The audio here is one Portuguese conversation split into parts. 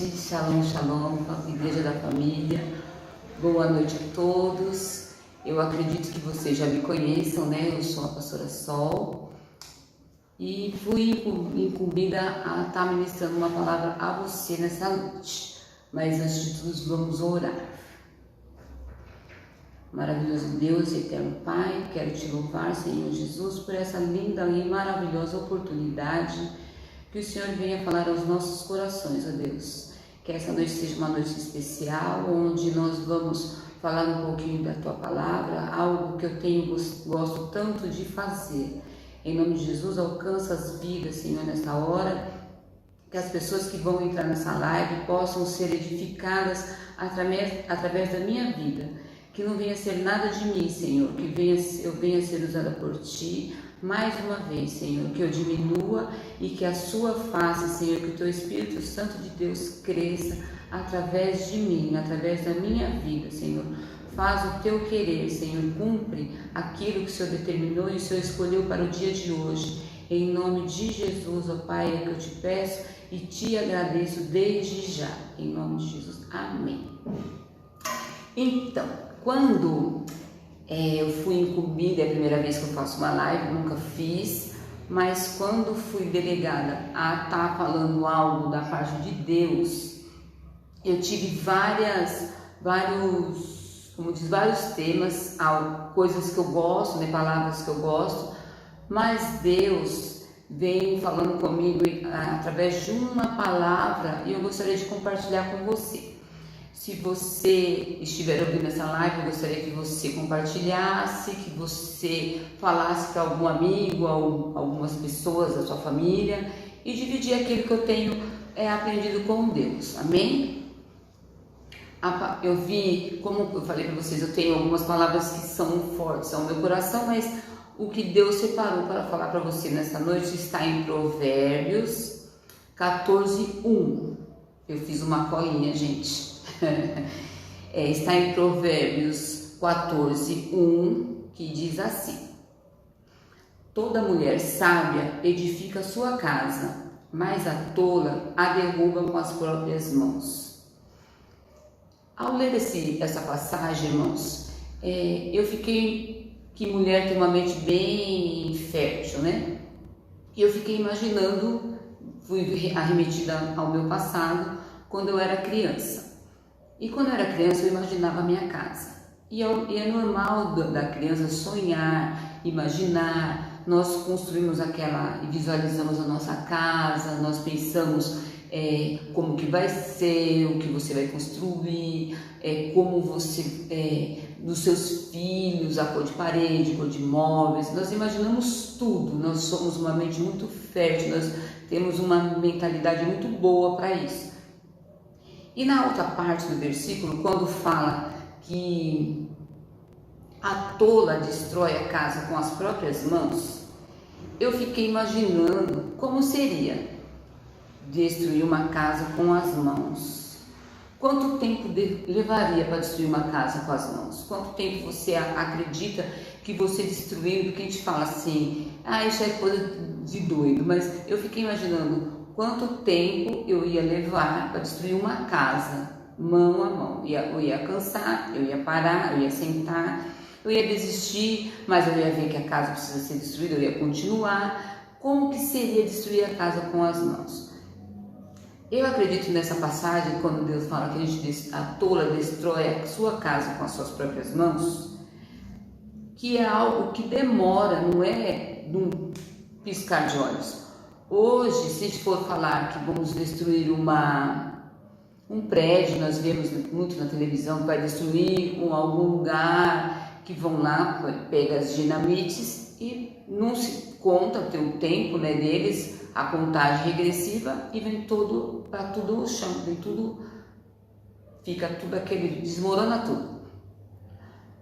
noite, shalom, shalom, Igreja da Família, boa noite a todos. Eu acredito que vocês já me conheçam, né? Eu sou a pastora Sol e fui incumbida a estar ministrando uma palavra a você nessa noite. Mas antes de tudo, vamos orar. Maravilhoso Deus e eterno Pai, quero te louvar, Senhor Jesus, por essa linda e maravilhosa oportunidade que o Senhor venha falar aos nossos corações, ó Deus. Que essa noite seja uma noite especial, onde nós vamos falar um pouquinho da Tua Palavra, algo que eu gosto tanto de fazer. Em nome de Jesus, alcança as vidas, Senhor, nessa hora, que as pessoas que vão entrar nessa live possam ser edificadas através da minha vida. Que não venha ser nada de mim, Senhor, que eu venha ser usada por Ti, mais uma vez, Senhor, que eu diminua e que a Sua face, Senhor, que o Teu Espírito Santo de Deus cresça através de mim, através da minha vida, Senhor. Faz o Teu querer, Senhor, cumpre aquilo que o Senhor determinou e o Senhor escolheu para o dia de hoje. Em nome de Jesus, ó Pai, é que eu te peço e te agradeço desde já. Em nome de Jesus, amém. Então, quando eu fui incumbida, é a primeira vez que eu faço uma live, nunca fiz, mas quando fui delegada a estar falando algo da parte de Deus, eu tive vários temas, coisas que eu gosto, né, palavras que eu gosto, mas Deus vem falando comigo através de uma palavra e eu gostaria de compartilhar com você. Se você estiver ouvindo essa live, eu gostaria que você compartilhasse, que você falasse para algum amigo, algumas pessoas da sua família e dividir aquilo que eu tenho aprendido com Deus, amém? Eu vi, como eu falei para vocês, eu tenho algumas palavras que são fortes ao meu coração, mas o que Deus separou para falar para você nessa noite está em Provérbios 14:1. Eu fiz uma colinha, gente. Está em Provérbios 14:1, que diz assim: toda mulher sábia edifica sua casa, mas a tola a derruba com as próprias mãos. Ao ler essa passagem, irmãos, eu fiquei que mulher tem uma mente bem fértil, né? E eu fiquei imaginando, fui arremetida ao meu passado quando eu era criança. E quando eu era criança, eu imaginava a minha casa. E é normal da criança sonhar, imaginar. Nós construímos e visualizamos a nossa casa, nós pensamos como que vai ser, o que você vai construir, como você, dos seus filhos, a cor de parede, cor de móveis. Nós imaginamos tudo, nós somos uma mente muito fértil, nós temos uma mentalidade muito boa para isso. E na outra parte do versículo, quando fala que a tola destrói a casa com as próprias mãos, eu fiquei imaginando como seria destruir uma casa com as mãos. Quanto tempo levaria para destruir uma casa com as mãos? Quanto tempo você acredita que você destruindo? Porque a gente fala assim, isso é coisa de doido, mas eu fiquei imaginando quanto tempo eu ia levar para destruir uma casa, mão a mão. Eu ia cansar, eu ia parar, eu ia sentar, eu ia desistir, mas eu ia ver que a casa precisa ser destruída, eu ia continuar. Como que seria destruir a casa com as mãos? Eu acredito nessa passagem, quando Deus fala que a tola destrói a sua casa com as suas próprias mãos, que é algo que demora, não é num piscar de olhos. Hoje, se a gente for falar que vamos destruir um prédio, nós vemos muito na televisão que vai destruir algum lugar, que vão lá, pega as dinamites e não se conta, tem o tempo, né, deles, a contagem regressiva, e vem tudo no chão, fica tudo aquele, desmorona tudo.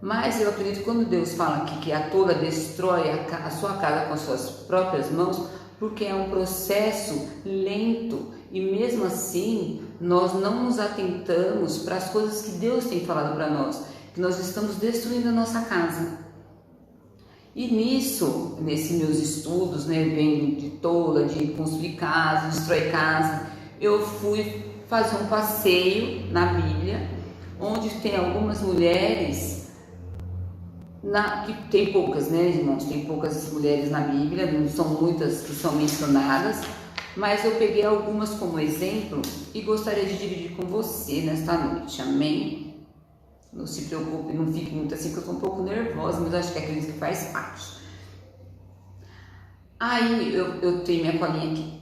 Mas eu acredito que quando Deus fala aqui que a tola destrói a sua casa com as suas próprias mãos, porque é um processo lento e mesmo assim nós não nos atentamos para as coisas que Deus tem falado para nós, que nós estamos destruindo a nossa casa. E nesses meus estudos, né, vendo de tola, de construir casa, destrói casa, eu fui fazer um passeio na Bíblia, onde tem algumas mulheres, que tem poucas, né, irmãos? Tem poucas mulheres na Bíblia, não são muitas que são mencionadas, mas eu peguei algumas como exemplo e gostaria de dividir com você nesta noite, amém? Não se preocupe, não fique muito assim, que eu estou um pouco nervosa, mas acho que é aquilo que faz parte. Aí eu tenho minha colinha aqui.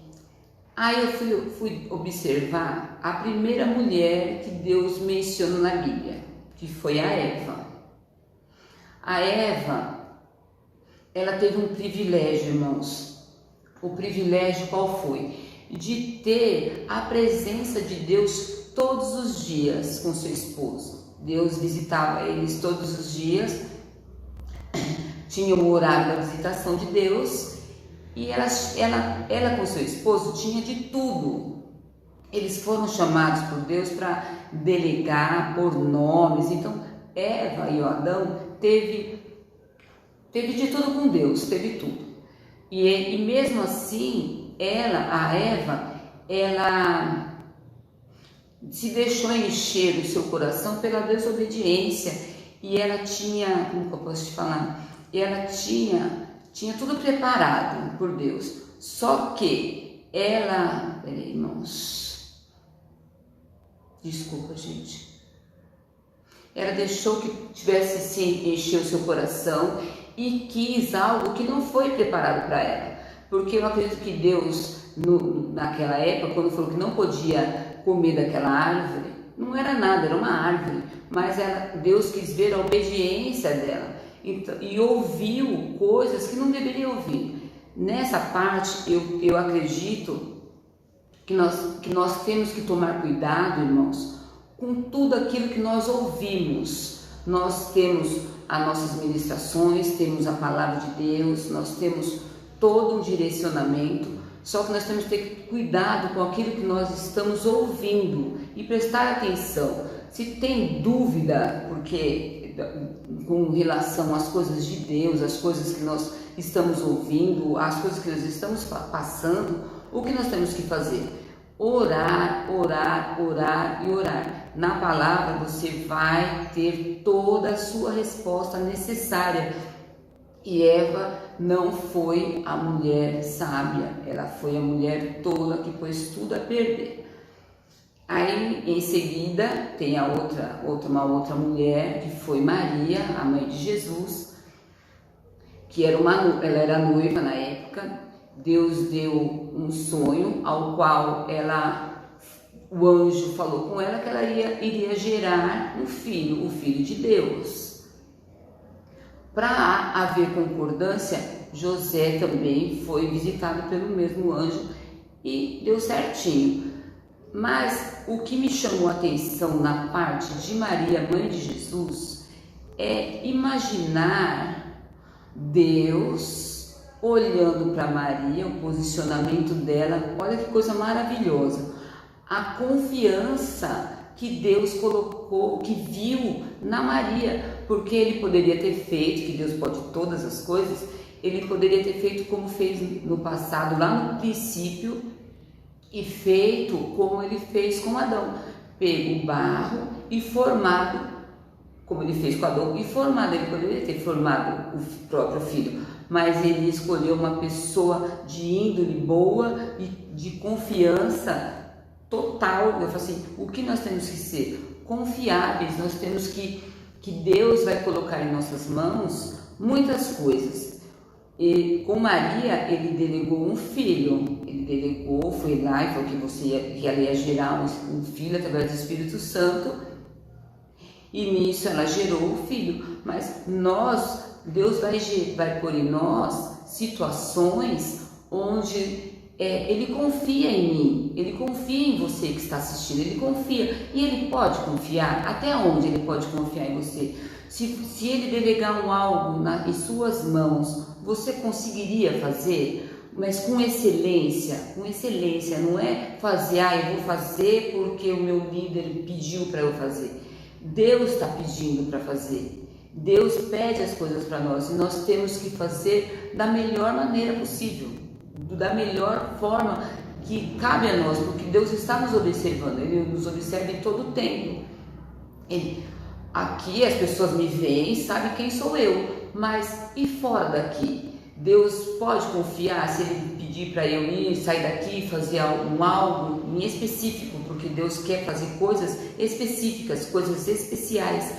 Aí eu fui observar a primeira mulher que Deus mencionou na Bíblia, que foi a Eva. A Eva, ela teve um privilégio, irmãos. O privilégio qual foi? De ter a presença de Deus todos os dias com seu esposo. Deus visitava eles todos os dias, tinha um horário da visitação de Deus. E ela com seu esposo tinha de tudo. Eles foram chamados por Deus para delegar por nomes. Então, Eva e Adão teve de tudo com Deus, teve tudo. E mesmo assim, a Eva, ela se deixou encher o seu coração pela desobediência. E ela tinha, como eu posso te falar? Ela tinha tudo preparado por Deus, só que ela, peraí, irmãos, desculpa, gente, ela deixou que tivesse se encher o seu coração e quis algo que não foi preparado para ela, porque eu acredito que Deus, naquela época, quando falou que não podia comer daquela árvore, não era nada, era uma árvore, mas Deus quis ver a obediência dela. E ouviu coisas que não deveria ouvir. Nessa parte, eu acredito que nós temos que tomar cuidado, irmãos, com tudo aquilo que nós ouvimos. Nós temos as nossas ministrações, temos a palavra de Deus, nós temos todo um direcionamento, só que nós temos que ter cuidado com aquilo que nós estamos ouvindo e prestar atenção. Se tem dúvida, porque com relação às coisas de Deus, as coisas que nós estamos ouvindo, as coisas que nós estamos passando, o que nós temos que fazer? Orar, orar, orar e orar. Na palavra você vai ter toda a sua resposta necessária. E Eva não foi a mulher sábia, ela foi a mulher tola que pôs tudo a perder. Aí em seguida tem uma outra mulher, que foi Maria, a mãe de Jesus, que ela era noiva na época. Deus deu um sonho ao qual o anjo falou com ela que ela iria gerar um filho, o Filho de Deus. Para haver concordância, José também foi visitado pelo mesmo anjo e deu certinho. Mas o que me chamou a atenção na parte de Maria, mãe de Jesus, é imaginar Deus olhando para Maria, o posicionamento dela. Olha que coisa maravilhosa, a confiança que Deus colocou, que viu na Maria, porque ele poderia ter feito, que Deus pode todas as coisas, ele poderia ter feito como fez no passado, lá no princípio, e feito como ele fez com Adão, pego o barro e formado, como ele fez com Adão, e formado. Ele poderia ter formado o próprio filho, mas ele escolheu uma pessoa de índole boa e de confiança total. Eu falo assim, o que nós temos que ser? Confiáveis. Nós temos que Deus vai colocar em nossas mãos muitas coisas. E com Maria, ele delegou um filho, foi lá e falou que ela ia gerar um filho através do Espírito Santo, e nisso ela gerou o filho. Mas Deus vai pôr em nós situações onde ele confia em mim, ele confia em você que está assistindo, ele confia, e ele pode confiar. Até onde ele pode confiar em você? Se ele delegar algo em suas mãos, você conseguiria fazer? Mas com excelência, não é fazer, eu vou fazer porque o meu líder pediu para eu fazer. Deus está pedindo para fazer. Deus pede as coisas para nós e nós temos que fazer da melhor maneira possível, da melhor forma que cabe a nós, porque Deus está nos observando, Ele nos observa em todo o tempo. Aqui as pessoas me veem, sabem quem sou eu, mas e fora daqui? Deus pode confiar se Ele pedir para eu ir, sair daqui e fazer algo em específico, porque Deus quer fazer coisas específicas, coisas especiais.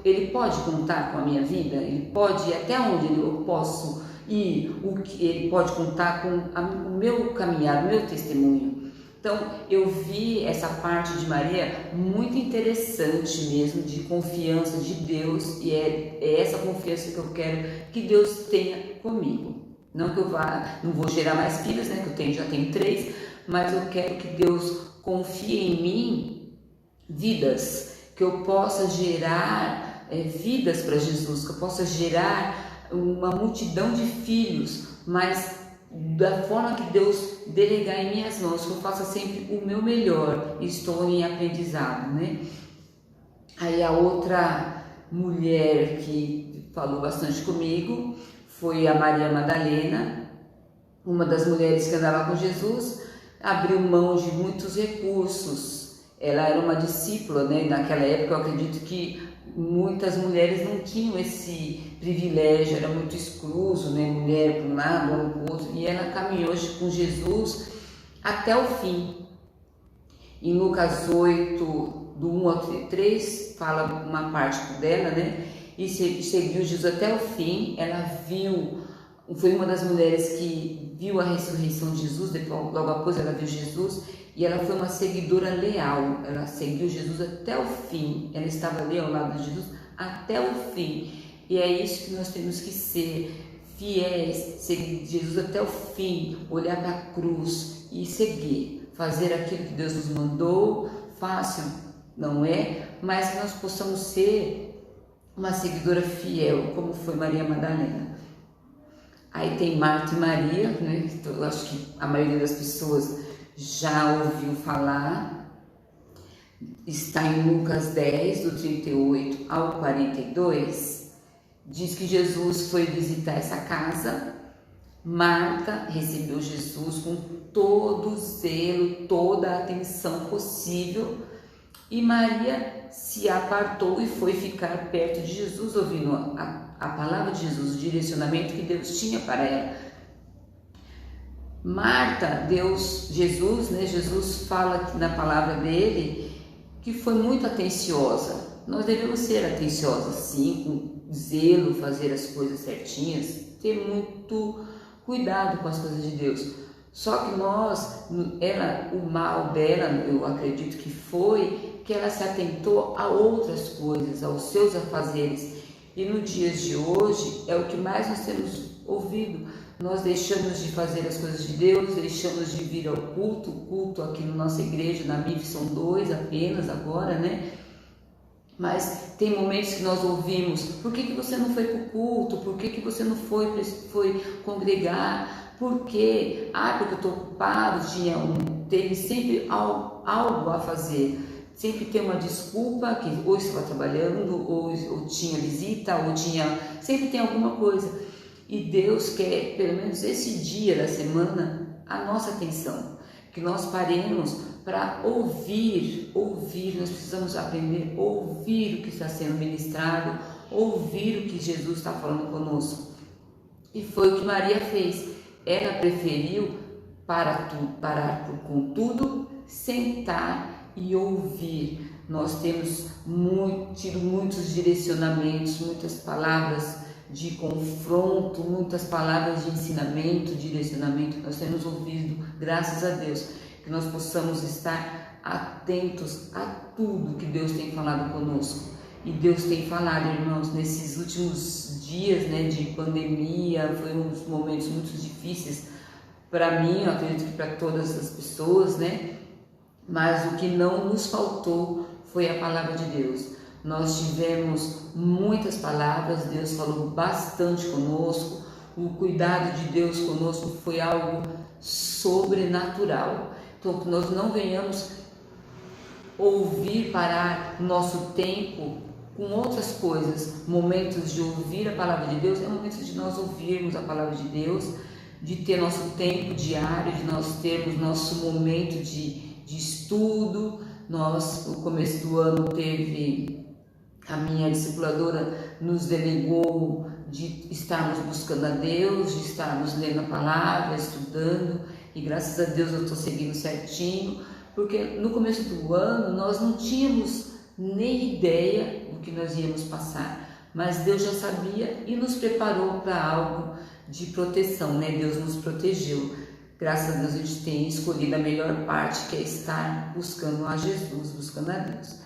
Ele pode contar com a minha vida, Ele pode ir até onde eu posso ir, Ele pode contar com o meu caminhar, o meu testemunho. Então eu vi essa parte de Maria muito interessante mesmo, de confiança de Deus, e é essa confiança que eu quero que Deus tenha comigo. Não que eu não vou gerar mais filhos, né, que eu já tenho 3, mas eu quero que Deus confie em mim vidas, que eu possa gerar vidas para Jesus, que eu possa gerar uma multidão de filhos, mas da forma que Deus delegar em minhas mãos, que eu faça sempre o meu melhor. Estou em aprendizado, né? Aí a outra mulher que falou bastante comigo foi a Maria Madalena, uma das mulheres que andava com Jesus, abriu mão de muitos recursos. Ela era uma discípula, né? Naquela época eu acredito que muitas mulheres não tinham esse privilégio, era muito excluso, né? Mulher para um lado, homem para o outro, e ela caminhou com Jesus até o fim. Em Lucas 8, do 1 ao 3, fala uma parte dela, né? E seguiu Jesus até o fim. Ela foi uma das mulheres que viu a ressurreição de Jesus, logo após ela viu Jesus, e ela foi uma seguidora leal, ela seguiu Jesus até o fim, ela estava ali ao lado de Jesus até o fim, e é isso que nós temos que ser, fiéis, seguir Jesus até o fim, olhar para a cruz e seguir, fazer aquilo que Deus nos mandou. Fácil não é, mas que nós possamos ser uma seguidora fiel, como foi Maria Madalena. Aí tem Marta e Maria, né? Eu acho que a maioria das pessoas já ouviu falar. Está em Lucas 10, do 38 ao 42. Diz que Jesus foi visitar essa casa. Marta recebeu Jesus com todo o zelo, toda a atenção possível. E Maria se apartou e foi ficar perto de Jesus, ouvindo a palavra de Jesus, o direcionamento que Deus tinha para ela. Marta, Jesus, né? Jesus fala na palavra dele que foi muito atenciosa. Nós devemos ser atenciosos, sim, com zelo, fazer as coisas certinhas, ter muito cuidado com as coisas de Deus. Só que o mal dela, eu acredito que foi que ela se atentou a outras coisas, aos seus afazeres. E no dias de hoje é o que mais nós temos ouvido. Nós deixamos de fazer as coisas de Deus, deixamos de vir ao culto. O culto aqui na nossa igreja, na MIF, são 2 apenas agora, né? Mas tem momentos que nós ouvimos: por que você não foi para o culto? Por que você não foi congregar? Por quê? Porque eu estou ocupado. Teve sempre algo a fazer. Sempre tem uma desculpa, que ou estava trabalhando, ou tinha visita, sempre tem alguma coisa. E Deus quer, pelo menos esse dia da semana, a nossa atenção. Que nós paremos para ouvir, nós precisamos aprender a ouvir o que está sendo ministrado, ouvir o que Jesus está falando conosco. E foi o que Maria fez. Ela preferiu parar com tudo, sentar e ouvir. Nós temos tido muitos direcionamentos, muitas palavras de confronto, muitas palavras de ensinamento, direcionamento que nós temos ouvido, graças a Deus, que nós possamos estar atentos a tudo que Deus tem falado conosco. E Deus tem falado, irmãos, nesses últimos dias, né, de pandemia, foi uns momentos muito difíceis para mim, eu acredito que para todas as pessoas, né? Mas o que não nos faltou foi a palavra de Deus. Nós tivemos muitas palavras, Deus falou bastante conosco, o cuidado de Deus conosco foi algo sobrenatural. Então, que nós não venhamos parar nosso tempo com outras coisas. Momentos de ouvir a palavra de Deus é momento de nós ouvirmos a palavra de Deus, de ter nosso tempo diário, de nós termos nosso momento de estudo. No começo do ano, a minha discipuladora nos delegou de estarmos buscando a Deus, de estarmos lendo a palavra, estudando, e graças a Deus eu estou seguindo certinho, porque no começo do ano nós não tínhamos nem ideia do que nós íamos passar, mas Deus já sabia e nos preparou para algo de proteção, né? Deus nos protegeu. Graças a Deus a gente tem escolhido a melhor parte, que é estar buscando a Jesus, buscando a Deus.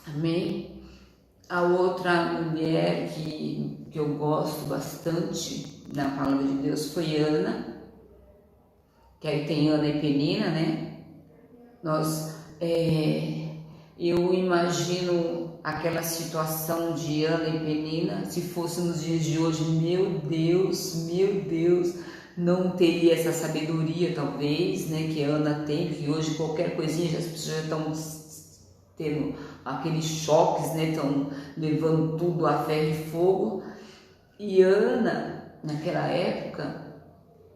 Amém? A outra mulher que eu gosto bastante da palavra de Deus foi Ana, que aí tem Ana e Penina, né? Eu imagino aquela situação de Ana e Penina, se fosse nos dias de hoje, meu Deus, não teria essa sabedoria talvez, né, que a Ana tem, que hoje qualquer coisinha as pessoas já estão tendo aqueles choques, né, estão levando tudo a ferro e fogo. E Ana, naquela época,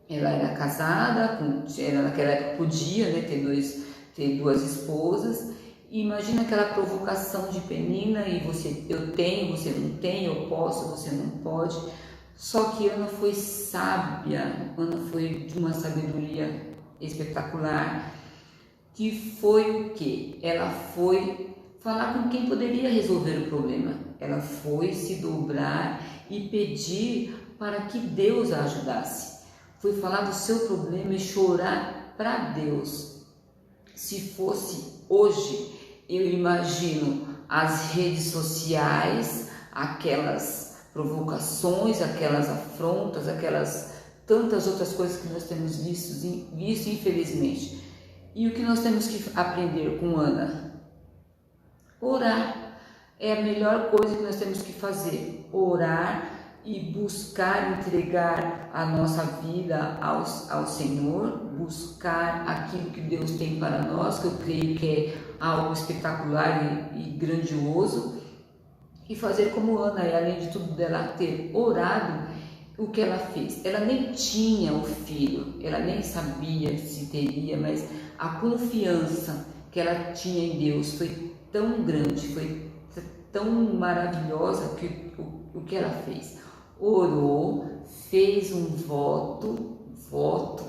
ela era casada, naquela época podia, né, ter duas esposas. E imagina aquela provocação de Penina, e eu tenho, você não tem, eu posso, você não pode. Só que Ana foi sábia, Ana foi de uma sabedoria espetacular, que foi o quê? Ela foi falar com quem poderia resolver o problema. Ela foi se dobrar e pedir para que Deus a ajudasse. Foi falar do seu problema e chorar para Deus. Se fosse hoje, eu imagino as redes sociais, aquelas provocações, aquelas afrontas, aquelas tantas outras coisas que nós temos visto infelizmente. E o que nós temos que aprender com Ana? Orar. É a melhor coisa que nós temos que fazer. Orar e buscar entregar a nossa vida ao Senhor, buscar aquilo que Deus tem para nós, que eu creio que é algo espetacular e grandioso, e fazer como Ana, e além de tudo dela ter orado, o que ela fez? Ela nem tinha o filho, ela nem sabia se teria, mas a confiança que ela tinha em Deus foi tão grande, foi tão maravilhosa, que o que ela fez? Orou, fez um voto,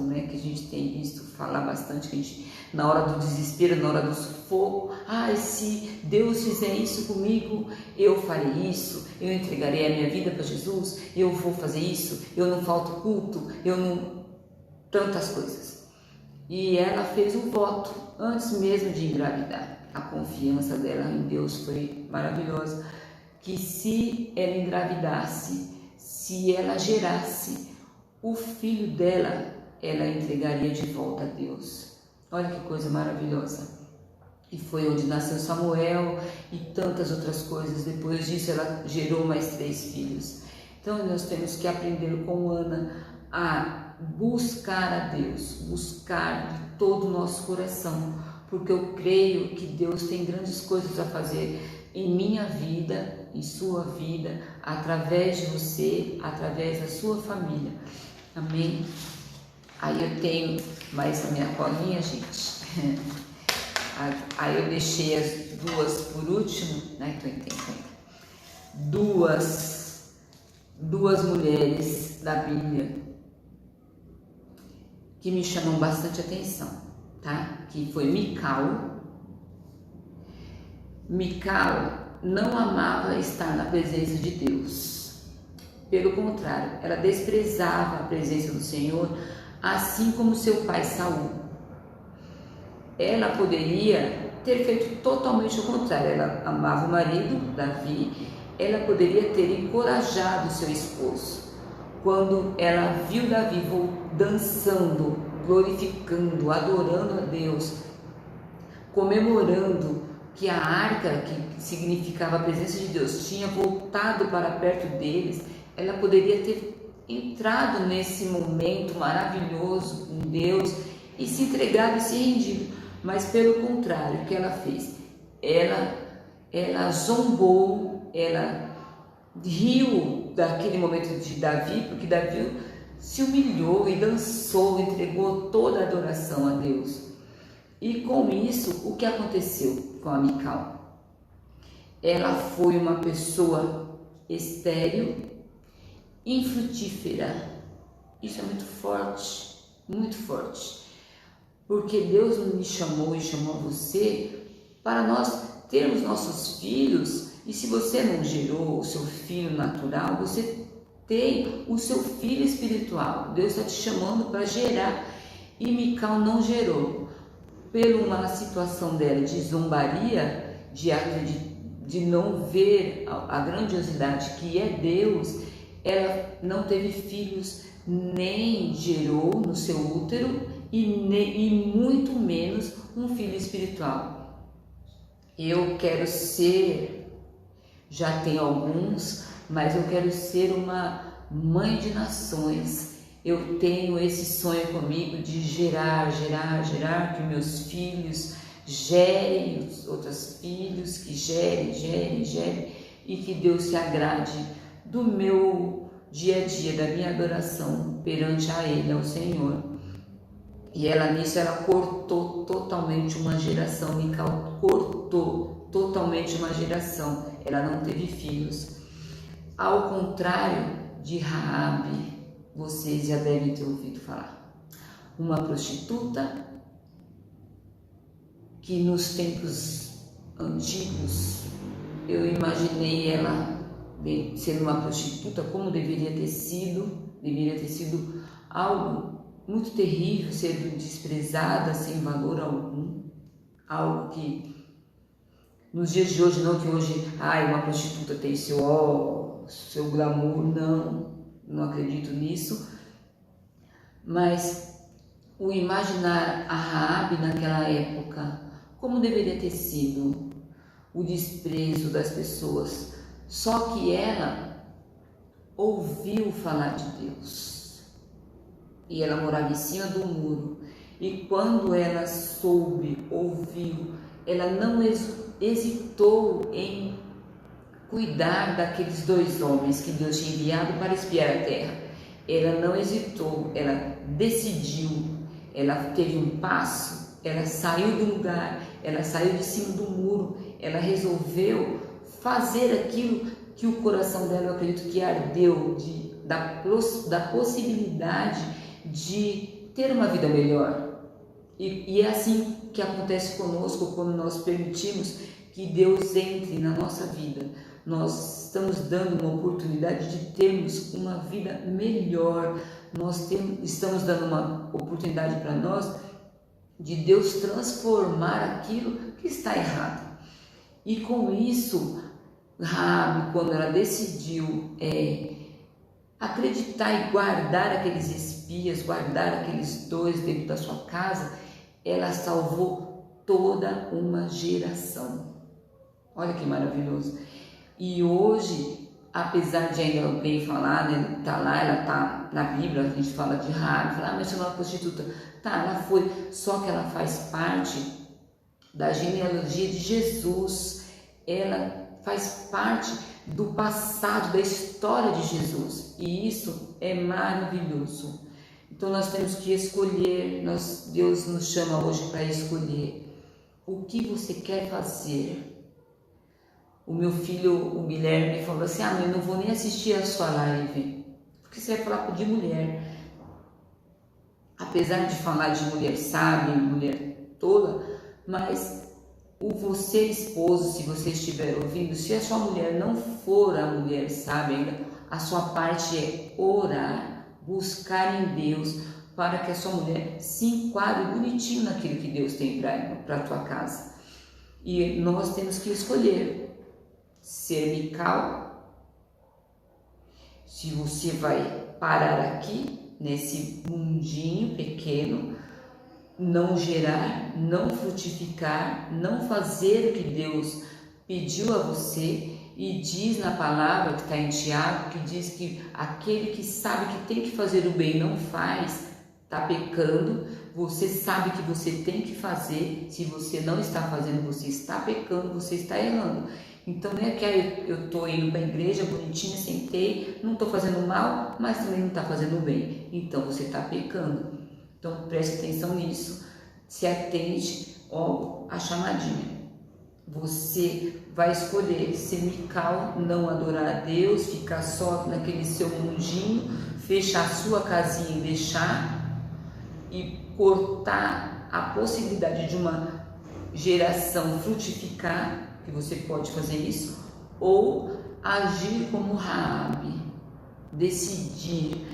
né, que a gente tem visto falar bastante, que a gente, na hora do desespero, na hora do sufoco, se Deus fizer isso comigo, eu farei isso, eu entregarei a minha vida para Jesus, eu vou fazer isso, eu não falto culto, tantas coisas. E ela fez um voto antes mesmo de engravidar. A confiança dela em Deus foi maravilhosa, que se ela engravidasse, se ela gerasse o filho dela, ela entregaria de volta a Deus. Olha que coisa maravilhosa. E foi onde nasceu Samuel e tantas outras coisas. Depois disso ela gerou mais 3 filhos. Então nós temos que aprender com Ana a buscar a Deus, buscar de todo o nosso coração, porque eu creio que Deus tem grandes coisas a fazer em minha vida, em sua vida, através de você, através da sua família. Amém? Aí eu tenho mais a minha colinha, gente. Aí eu deixei as duas por último, né? Duas mulheres da Bíblia que me chamam bastante atenção, tá? Que foi Mical. Mical não amava estar na presença de Deus. Pelo contrário, ela desprezava a presença do Senhor, assim como seu pai Saul. Ela poderia ter feito totalmente o contrário. Ela amava o marido, Davi. Ela poderia ter encorajado seu esposo. Quando ela viu Davi dançando, glorificando, adorando a Deus, comemorando que a arca, que significava a presença de Deus, tinha voltado para perto deles, ela poderia ter entrado nesse momento maravilhoso com Deus e se entregado e se rendido. Mas pelo contrário, o que ela fez? Ela zombou, ela riu daquele momento de Davi, porque Davi se humilhou e dançou, entregou toda a adoração a Deus. E com isso, o que aconteceu com a Mical? Ela foi uma pessoa estéril, infrutífera. Isso é muito forte, muito forte. Porque Deus me chamou e chamou você para nós termos nossos filhos. E se você não gerou o seu filho natural, você tem o seu filho espiritual. Deus está te chamando para gerar. E Mical não gerou. Por uma situação dela de zombaria, de não ver a grandiosidade que é Deus, ela não teve filhos, nem gerou no seu útero e muito menos um filho espiritual. Eu quero ser, já tenho alguns, mas eu quero ser uma mãe de nações. Eu tenho esse sonho comigo de gerar, que meus filhos gerem os outros filhos, que gerem, e que Deus se agrade do meu dia a dia, da minha adoração perante a Ele, ao Senhor. E nisso ela cortou totalmente uma geração, Mical cortou totalmente uma geração, ela não teve filhos. Ao contrário de Raabe, vocês já devem ter ouvido falar. Uma prostituta que nos tempos antigos eu imaginei ela sendo uma prostituta, como deveria ter sido algo muito terrível, ser desprezada sem valor algum, algo que nos dias de hoje, não que hoje, uma prostituta tem seu glamour, não acredito nisso, mas o imaginar a Raabe naquela época, como deveria ter sido o desprezo das pessoas, só que ela ouviu falar de Deus, e ela morava em cima do muro, e quando ela ouviu, ela não hesitou em cuidar daqueles 2 homens que Deus tinha enviado para espiar a terra. Ela não hesitou, ela decidiu, ela teve um passo, ela saiu do lugar, ela saiu de cima do muro, ela resolveu fazer aquilo que o coração dela, eu acredito que ardeu, da possibilidade de ter uma vida melhor. E é assim que acontece conosco quando nós permitimos que Deus entre na nossa vida. Nós estamos dando uma oportunidade de termos uma vida melhor. Estamos dando uma oportunidade para nós de Deus transformar aquilo que está errado. E com isso, Raabe, quando ela decidiu acreditar e guardar aqueles espias, guardar aqueles 2 dentro da sua casa, ela salvou toda uma geração. Olha que maravilhoso. E hoje, apesar de ainda bem falar, né, ela está na Bíblia, a gente fala de Raabe, mas é uma prostituta. Ela foi, só que ela faz parte da genealogia de Jesus. Ela faz parte do passado, da história de Jesus. E isso é maravilhoso. Então nós temos que escolher, Deus nos chama hoje para escolher o que você quer fazer. O meu filho, o Guilherme, falou assim, mãe, não vou nem assistir a sua live, porque você vai falar de mulher. Apesar de falar de mulher sábia, mulher tola, mas você esposo, se você estiver ouvindo, se a sua mulher não for a mulher sábia ainda, a sua parte é orar, buscar em Deus, para que a sua mulher se enquadre bonitinho naquilo que Deus tem para a tua casa. E nós temos que escolher ser Mical. Se você vai parar aqui, nesse mundinho pequeno, não gerar, não frutificar, não fazer o que Deus pediu a você, e diz na palavra que está em Tiago, que diz que aquele que sabe que tem que fazer o bem não faz, está pecando, você sabe que você tem que fazer. Se você não está fazendo, você está pecando, você está errando. Então não é que eu estou indo para a igreja bonitinha, sentei, não estou fazendo mal, mas também não está fazendo bem. Então você está pecando. Então preste atenção nisso, se atente à chamadinha. Você vai escolher ser Mical, não adorar a Deus, ficar só naquele seu mundinho, fechar a sua casinha e deixar, e cortar a possibilidade de uma geração frutificar, que você pode fazer isso, ou agir como Raabe, decidir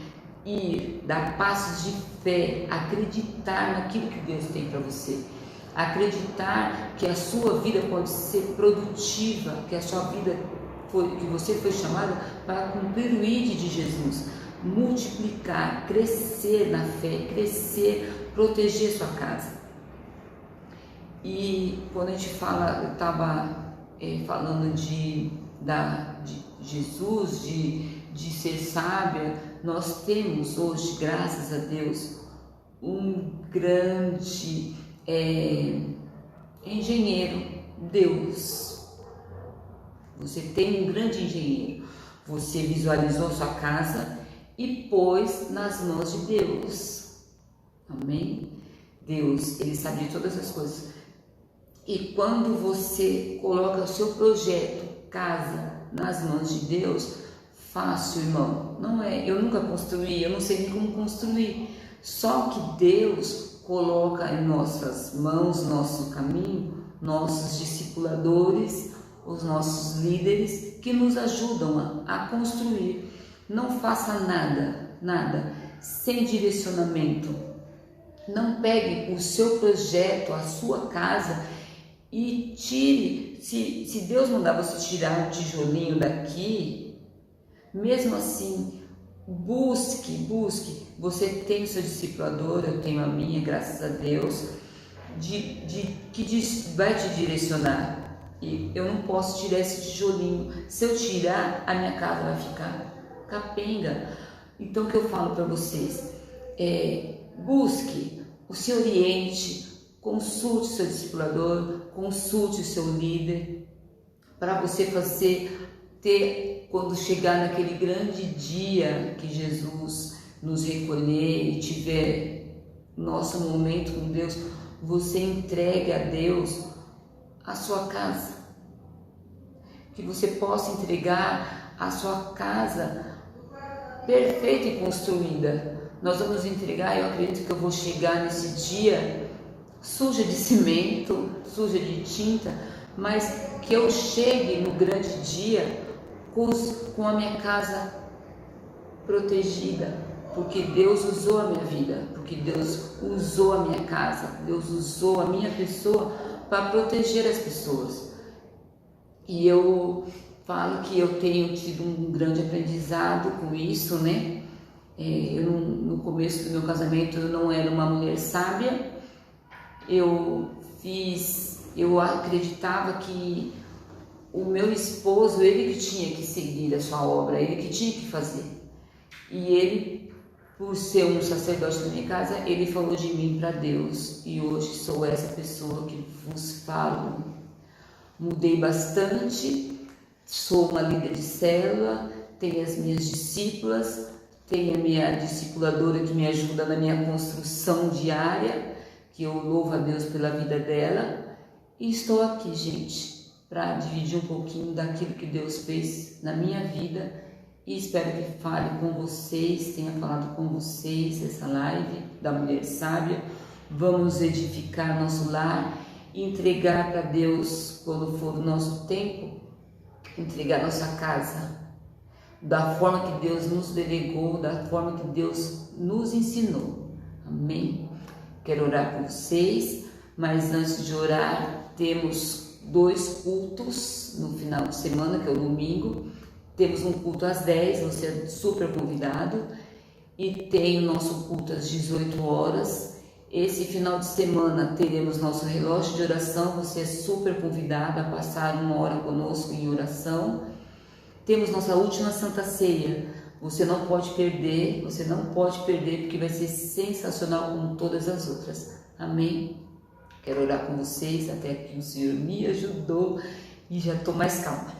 ir, dar passos de fé, acreditar naquilo que Deus tem para você. Acreditar que a sua vida pode ser produtiva, que a sua vida que você foi chamado para cumprir o ID de Jesus, multiplicar, crescer na fé, crescer, proteger sua casa. E quando a gente fala, eu estava falando de Jesus, de ser sábia, nós temos hoje, graças a Deus, um grande engenheiro, Deus. Você tem um grande engenheiro. Você visualizou sua casa e pôs nas mãos de Deus. Amém? Deus, Ele sabe de todas as coisas. E quando você coloca o seu projeto, casa, nas mãos de Deus, fácil, irmão. Não é, eu nunca construí, eu não sei nem como construir. Só que Deus coloca em nossas mãos, nosso caminho, nossos discipuladores, os nossos líderes que nos ajudam a construir. Não faça nada sem direcionamento. Não pegue o seu projeto, a sua casa e tire. Se Deus mandar você tirar um tijolinho daqui, mesmo assim, busque. Você tem o seu discipulador, eu tenho a minha, graças a Deus, que vai te direcionar. E eu não posso tirar esse tijolinho. Se eu tirar, a minha casa vai ficar capenga. Então o que eu falo para vocês busque, se oriente, consulte o seu discipulador, consulte o seu líder, para você quando chegar naquele grande dia que Jesus nos recolher e tiver nosso momento com Deus, você entregue a Deus a sua casa, que você possa entregar a sua casa perfeita e construída. Nós vamos entregar, eu acredito que eu vou chegar nesse dia suja de cimento, suja de tinta, mas que eu chegue no grande dia com a minha casa protegida, porque Deus usou a minha vida, porque Deus usou a minha casa, Deus usou a minha pessoa para proteger as pessoas. E eu falo que eu tenho tido um grande aprendizado com isso, né? No começo do meu casamento eu não era uma mulher sábia, eu acreditava que o meu esposo, ele que tinha que seguir a sua obra, ele que tinha que fazer. E ele, por ser um sacerdote da minha casa, ele falou de mim para Deus. E hoje sou essa pessoa que vos falo. Mudei bastante, sou uma líder de célula, tenho as minhas discípulas, tenho a minha discipuladora que me ajuda na minha construção diária, que eu louvo a Deus pela vida dela. E estou aqui, gente, para dividir um pouquinho daquilo que Deus fez na minha vida, e espero que fale com vocês, tenha falado com vocês essa live da Mulher Sábia. Vamos edificar nosso lar, entregar para Deus, quando for o nosso tempo, entregar nossa casa da forma que Deus nos delegou, da forma que Deus nos ensinou. Amém? Quero orar por vocês, mas antes de orar, temos 2 cultos no final de semana, que é o domingo. Temos um culto às 10, você é super convidado. E tem o nosso culto às 18 horas. Esse final de semana teremos nosso relógio de oração, você é super convidado a passar 1 hora conosco em oração. Temos nossa última Santa Ceia, Você não pode perder, porque vai ser sensacional como todas as outras. Amém? Quero orar com vocês, até que o Senhor me ajudou e já estou mais calma.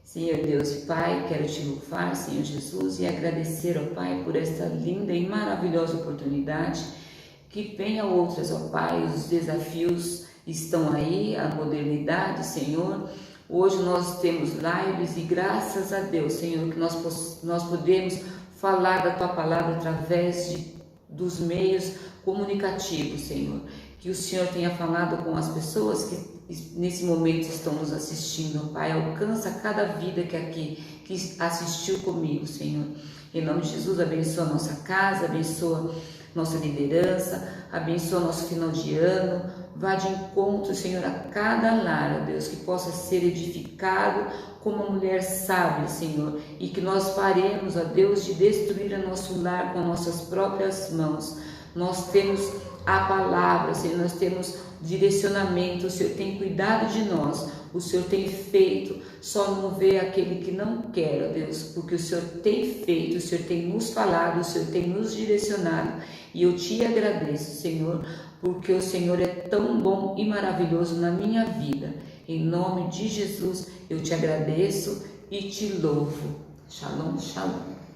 Senhor Deus e Pai, quero te louvar, Senhor Jesus, e agradecer, ó Pai, por esta linda e maravilhosa oportunidade. Que venha outras, ó Pai, os desafios estão aí, a modernidade, Senhor. Hoje nós temos lives e graças a Deus, Senhor, que nós podemos falar da Tua Palavra através dos meios comunicativos, Senhor. Que o Senhor tenha falado com as pessoas que nesse momento estão nos assistindo, Pai. Alcança cada vida que assistiu comigo, Senhor. Em nome de Jesus, abençoa a nossa casa, abençoa nossa liderança, abençoa nosso final de ano. Vá de encontro, Senhor, a cada lar, ó Deus, que possa ser edificado como uma mulher sábia, Senhor, e que nós faremos, ó Deus, de destruir o nosso lar com nossas próprias mãos. Nós temos a palavra, Senhor, nós temos direcionamento, o Senhor tem cuidado de nós, o Senhor tem feito, só não vê aquele que não quer, ó Deus, porque o Senhor tem feito, o Senhor tem nos falado, o Senhor tem nos direcionado, e eu te agradeço, Senhor, porque o Senhor é tão bom e maravilhoso na minha vida. Em nome de Jesus, eu te agradeço e te louvo. Shalom, shalom.